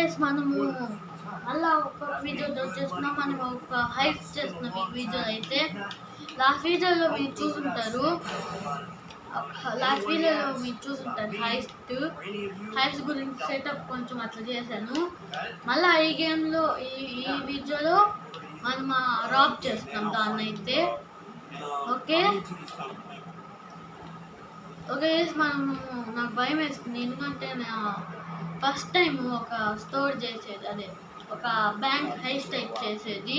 Guys మనము అలా ఒక వీడియోతో చేస్తున్నాం. మనం ఒక హైట్స్ చేస్తున్నాం. ఈ వీడియో అయితే లాస్ట్ వీడియోలో మీరు చూసుంటారు. హైట్స్ గురించి సెటప్ కొంచెం అట్లా చేశాను. మళ్ళీ ఈ గేమ్లో ఈ వీడియోలో మనం రాబ్ చేస్తున్నాం దాన్ని అయితే. ఓకే మనము నాకు భయం వేస్తుంది, ఎందుకంటే ఫస్ట్ టైం ఒక స్టోర్ చేసేది, అదే ఒక బ్యాంక్ హైస్ట్ టైప్ చేసేది.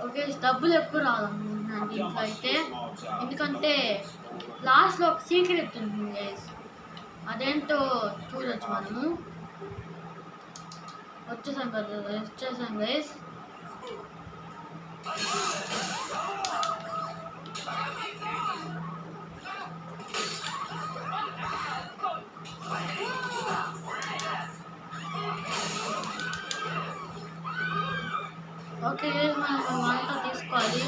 ఓకే డబ్బులు ఎక్కువ రావాలనుకుంటున్నాను దీంట్లో అయితే, ఎందుకంటే లాస్ట్లో ఒక సీక్రెట్ ఉంటుంది గైస్, అదేంటో చూడొచ్చు మనము. వచ్చేసాం గైస్. ఓకే మనం వంట తీసుకోవాలి.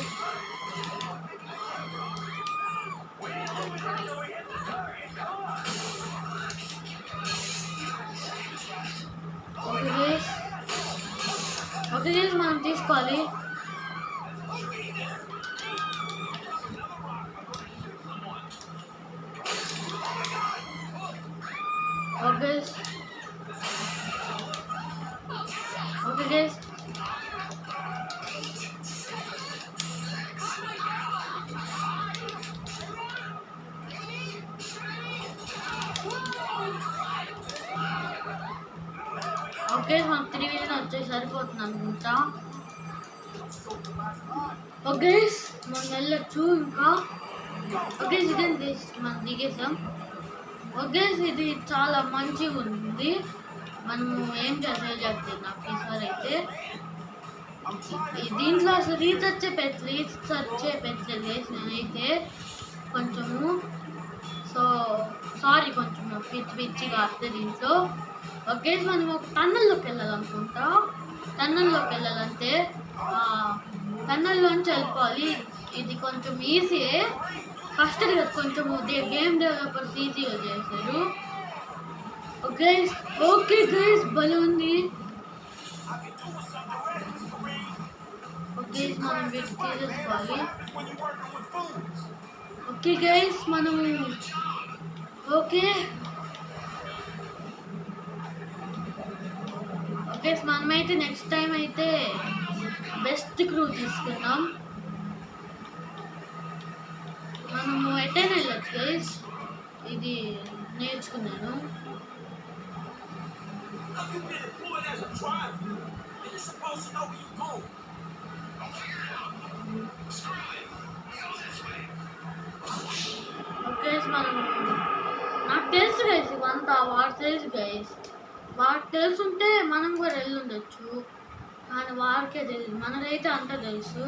ఓకే మనం తీసుకోవాలి. ఓకే మనం 3 విజన్ వచ్చేసి సరిపోతుంది అనుకుంటా. ఓకే మనం వెళ్ళొచ్చు ఇంకా. ఓకే ఇదే మనం దిగేసాం. ఓకే ఇది చాలా మంచిగా ఉంది. మనము ఏం చేస్తే నాకు ఈసారి అయితే దీంట్లో అసలు రీసెర్చ్ పెట్టలేదు నేనైతే కొంచెము. సో సారీ, కొంచెం పిచ్చిగా వస్తే దీంట్లో. ఓకే మనం ఒక టన్నల్లోకి వెళ్ళాలనుకుంటా. వెళ్ళాలంటే టన్నల్లోంచి వెళ్ళిపోవాలి. ఇది కొంచెం ఈజీయే, కష్టం కదా కొంచెం. గేమ్ డెవలపర్స్ ఈజీగా చేశారు. ఓకే గైస్ భలే ఉంది. ఓకే మనం వీటి తీసేసుకోవాలి. ఓకే గైస్ మనము మనమైతే నెక్స్ట్ టైం అయితే బెస్ట్ క్రూ తీసుకున్నాం. మనము ఎటైనా వెళ్ళచ్చు గైస్, ఇది నేర్చుకున్నాను. ఓకే మనం నాకు తెలుసు గైస్ ఇవంతా వాడు తెలుసు గైస్. వాడికి తెలుసుంటే మనం కూడా వెళ్ళి ఉండొచ్చు, కానీ వాడికే తెలియదు. మనకైతే అంతా తెలుసు,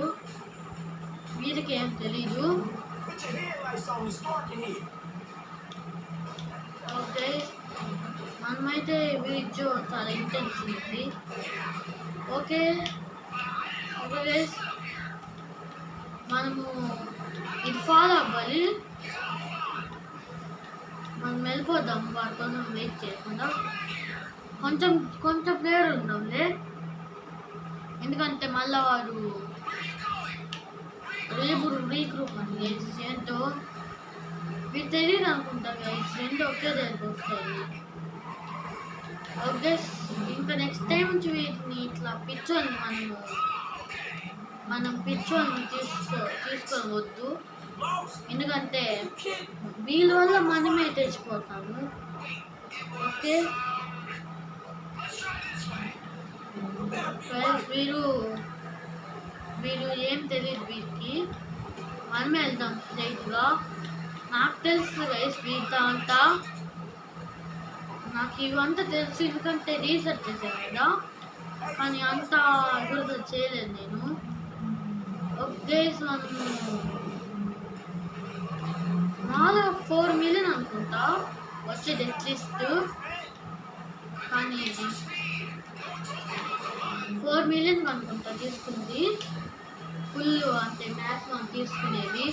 వీరికి ఏం తెలీదు. ఓకే మనమైతే వీడియో చాలా ఇంటెన్స్ ఉంది. ఓకే మనము ఇది ఫాలో అవ్వాలి. మనం వెళ్ళిపోదాం వారి కోసం వెయిట్ చేయకుండా. కొంచెం ప్లేయర్ ఉందాంలే, ఎందుకంటే మళ్ళీ వాడు రీగ్రూప్ అని గైస్. ఏంటో మీరు తెలియదు అనుకుంటా గైస్, రెండు ఒకే దగ్గరికి వస్తాయి. ఓకే ఇంకా నెక్స్ట్ టైం నుంచి వీటిని ఇట్లా మనం పిచ్చోని తీసుకోవద్దు, ఎందుకంటే వీళ్ళ వల్ల మనమే తెచ్చిపోతాము. ఓకే వీరు ఏం తెలియదు, వీరికి మనమే వెళ్దాం స్ట్రైట్గా. నాకు తెలుసు గైస్ వీటితో అంతా, నాకు ఇవంతా తెలుసు ఎందుకంటే రీసెర్చ్ చేశాను కదా, కానీ అంతా గుర్తు చేయలేదు నేను. ఓకే మనము నాలో 4 మిలియన్ అనుకుంటా వచ్చేది అట్లీస్ట్, కానీ 4 మిలియన్ అనుకుంటా తీసుకుంది ఫుల్, అంటే మ్యాక్సిమం తీసుకునేది.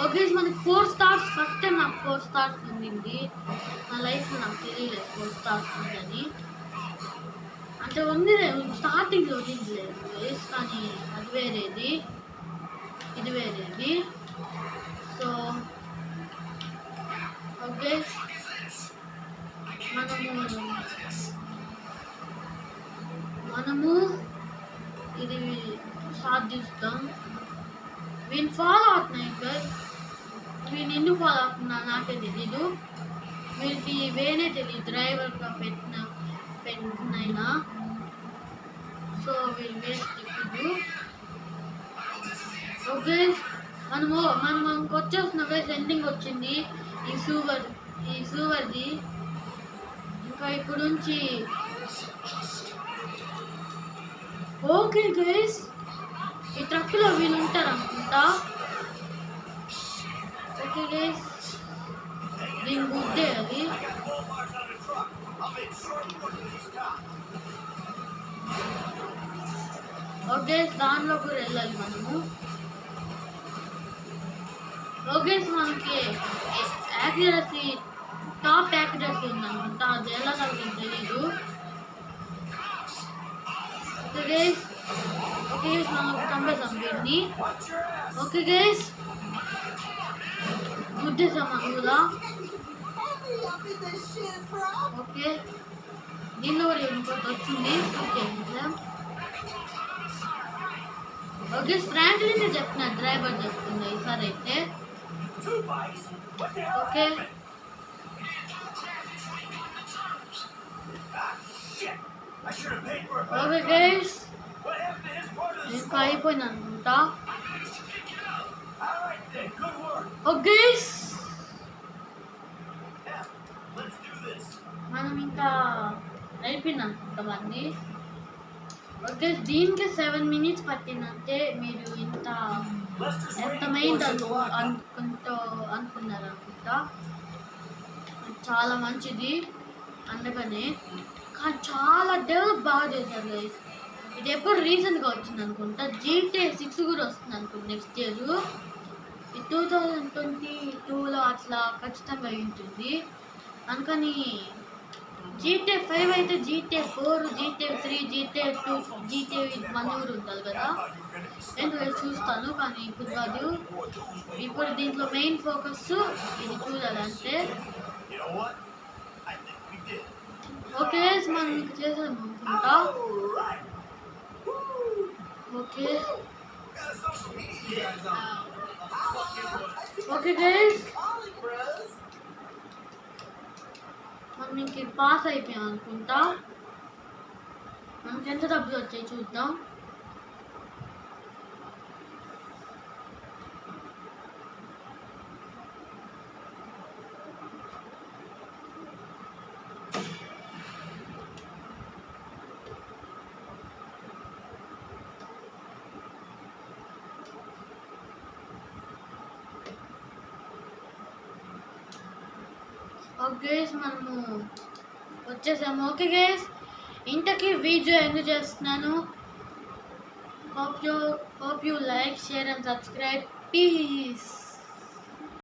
ఓకే మనకి 4 స్టార్స్, ఫస్ట్ టైం నాకు 4 స్టార్స్ ఉండింది నా లైఫ్లో, నాకు తెలియలేదు 4 స్టార్స్ ఉందని. అంటే ఉంది స్టార్టింగ్లో ఉంది లేదు గైస్, కానీ అది వేరేది ఇది వేరేది. సో ఓకే మనము ఇది సాధిస్తాం. వీళ్ళు ఫాలో అవుతున్నాయి గైస్, వీళ్ళు ఎందుకు ఫాలో అవుతున్నా నాకే తెలీదు. వీళ్ళకి వేరే తెలియదు డ్రైవర్గా పెట్టినైనా. సో వీళ్ళు వేస్ట్ ఇప్పుడు. ఓకే మనకు వచ్చేస్తున్న గైస్, ఎండింగ్ వచ్చింది ఈ సూవర్ది. ఇంకా ఇప్పుడు నుంచి ఓకే గైస్, ఈ ట్రక్లో వీళ్ళు ఉంటారు అనుకుంటా. ఓకే గైస్, దీని గుడ్డే అది. ఓకే దానిలో కూడా వెళ్ళాలి మనము. ఓకే మనకి యాక్యురసీ టాప్ యాక్యురసీ ఉందనుకుంటా, అది ఎలా నాకు తెలీదు. ఓకే గైస్ మనం చంపేసాం వీడిని. ఓకే గైస్ గుద్దేసాం మనం కూడా. ఓకే దీనిలో కూడా ఇంకోటి వచ్చింది. ఓకే ఫ్రాంక్లిన్ చెప్తున్నా, డ్రైవర్ చెప్తుంది ఈసారి అయితే. ఓకే ఓకే గైస్ ఇంకా అయిపోయింది అనుకుంటా. ఓకే మనం ఇంకా అయిపోయింది అనుకుంటాం అన్నీ. ఓకే దీనికి 7 minutes పట్టిందంటే మీరు ఎంతమైంది అనుకున్నారు అనుకుంటా. చాలా మంచిది అందుకనే, కానీ చాలా డెవలప్ బాగా చేశారు గైస్. ఇది ఎప్పుడు రీసెంట్గా వచ్చింది అనుకుంటా. GTA 6 కూడా వస్తుంది అనుకుంటా నెక్స్ట్ ఇయర్. ఈ 2022లో అట్లా ఖచ్చితంగా ఉంటుంది. అందుకని GTA 5 అయితే GTA 4, GTA 3, GTA 2, GTA మళ్ళీ కూడా ఉంటుంది కదా. నేను చూస్తాను కానీ ఇప్పుడు కాదు. ఇప్పుడు దీంట్లో మెయిన్ ఫోకస్ ఇది చూడాలంటే. ఓకే మనం మీకు చేసాము అనుకుంటా. ఓకే ఓకే గైస్ మనం ఇంక పాస్ అయిపోయాం అనుకుంటా. మనకి ఎంత డబ్బులు వచ్చాయి చూద్దాం. ఓకే మనము వచ్చేసాము. ఓకే గైస్ ఇంతకీ వీడియో ఎందుకు చేస్తున్నాను. hope you like, share and subscribe. Peace.